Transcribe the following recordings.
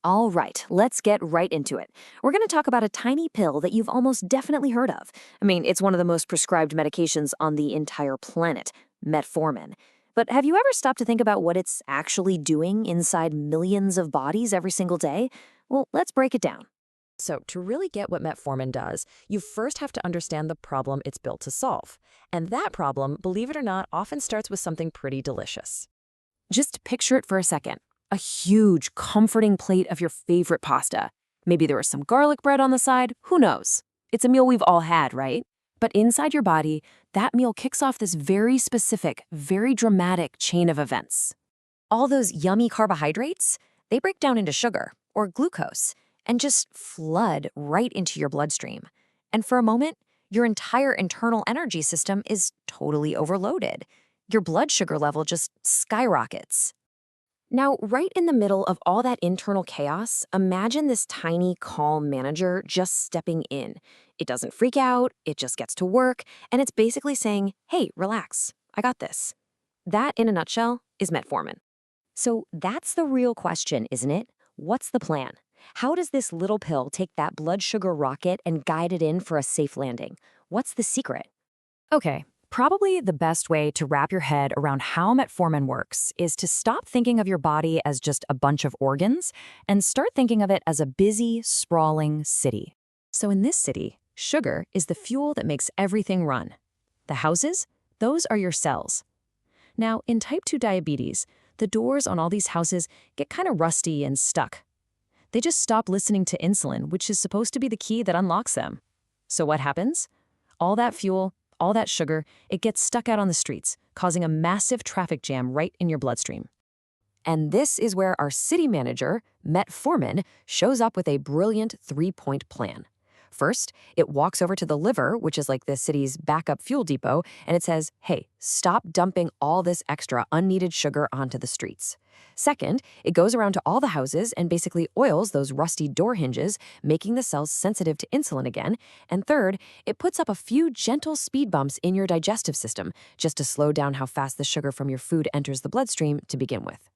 All right, let's get right into it. We're going to talk about a tiny pill that you've almost definitely heard of. I mean, it's one of the most prescribed medications on the entire planet, metformin. But have you ever stopped to think about what it's actually doing inside millions of bodies every single day? Well, let's break it down. So, to really get what metformin does, you first have to understand the problem it's built to solve. And that problem, believe it or not, often starts with something pretty delicious. Just picture it for a second. A huge, comforting plate of your favorite pasta. Maybe there was some garlic bread on the side, who knows? It's a meal we've all had, right? But inside your body, that meal kicks off this very specific, very dramatic chain of events. All those yummy carbohydrates, they break down into sugar, or glucose, and just flood right into your bloodstream. And for a moment, your entire internal energy system is totally overloaded. Your blood sugar level just skyrockets. Now, right in the middle of all that internal chaos, imagine this tiny, calm manager just stepping in. It doesn't freak out, it just gets to work, and it's basically saying, hey, relax, I got this. That, in a nutshell, is metformin. So that's the real question, isn't it? What's the plan? How does this little pill take that blood sugar rocket and guide it in for a safe landing? What's the secret? Okay, probably the best way to wrap your head around how metformin works is to stop thinking of your body as just a bunch of organs and start thinking of it as a busy, sprawling city. So in this city, sugar is the fuel that makes everything run. The houses, those are your cells. Now, in type 2 diabetes, the doors on all these houses get kind of rusty and stuck. They just stop listening to insulin, which is supposed to be the key that unlocks them. So what happens? All that fuel, all that sugar, it gets stuck out on the streets, causing a massive traffic jam right in your bloodstream. And this is where our city manager, metformin, shows up with a brilliant three-point plan. First, it walks over to the liver, which is like the city's backup fuel depot, and it says, hey, stop dumping all this extra unneeded sugar onto the streets. Second, it goes around to all the houses and basically oils those rusty door hinges, making the cells sensitive to insulin again. And third, it puts up a few gentle speed bumps in your digestive system, just to slow down how fast the sugar from your food enters the bloodstream to begin with.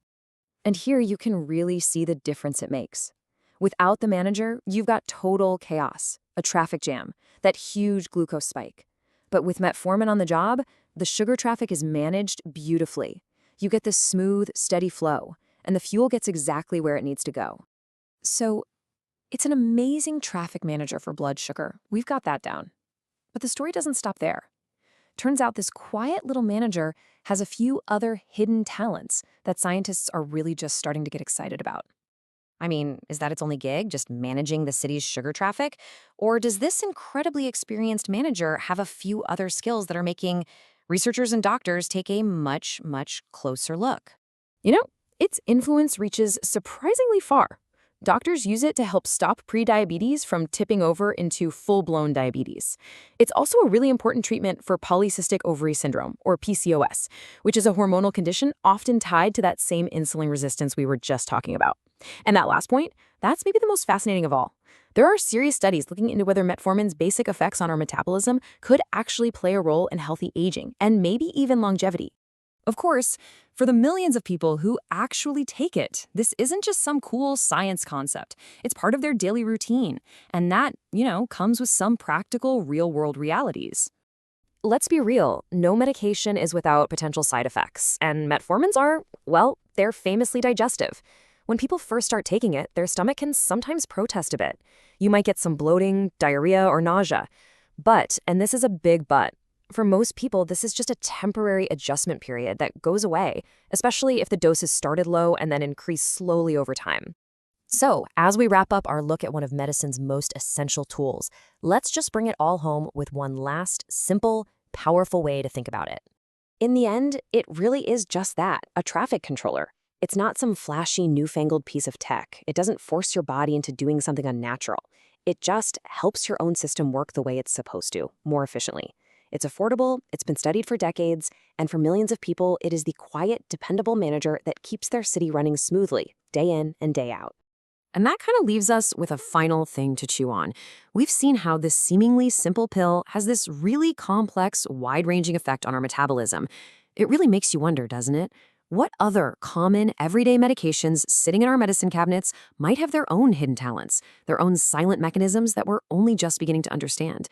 And here you can really see the difference it makes. Without the manager, you've got total chaos, a traffic jam, that huge glucose spike. But with metformin on the job, the sugar traffic is managed beautifully. You get this smooth, steady flow, and the fuel gets exactly where it needs to go. So, it's an amazing traffic manager for blood sugar. We've got that down. But the story doesn't stop there. Turns out this quiet little manager has a few other hidden talents that scientists are really just starting to get excited about. I mean, is that its only gig, just managing the city's sugar traffic? Or does this incredibly experienced manager have a few other skills that are making researchers and doctors take a much, much closer look? You know, its influence reaches surprisingly far. Doctors use it to help stop prediabetes from tipping over into full-blown diabetes. It's also a really important treatment for polycystic ovary syndrome, or PCOS, which is a hormonal condition often tied to that same insulin resistance we were just talking about. And that last point, that's maybe the most fascinating of all. There are serious studies looking into whether metformin's basic effects on our metabolism could actually play a role in healthy aging and maybe even longevity. Of course, for the millions of people who actually take it, this isn't just some cool science concept. It's part of their daily routine, and that, comes with some practical, real-world realities. Let's be real, no medication is without potential side effects, and metformins are, well, they're famously digestive. When people first start taking it, their stomach can sometimes protest a bit. You might get some bloating, diarrhea, or nausea. But, and this is a big but, for most people, this is just a temporary adjustment period that goes away, especially if the doses started low and then increase slowly over time. So, as we wrap up our look at one of medicine's most essential tools, let's just bring it all home with one last, simple, powerful way to think about it. In the end, it really is just that, a traffic controller. It's not some flashy, newfangled piece of tech. It doesn't force your body into doing something unnatural. It just helps your own system work the way it's supposed to, more efficiently. It's affordable, it's been studied for decades, and for millions of people, it is the quiet, dependable manager that keeps their city running smoothly, day in and day out. And that kind of leaves us with a final thing to chew on. We've seen how this seemingly simple pill has this really complex, wide-ranging effect on our metabolism. It really makes you wonder, doesn't it? What other common, everyday medications sitting in our medicine cabinets might have their own hidden talents, their own silent mechanisms that we're only just beginning to understand?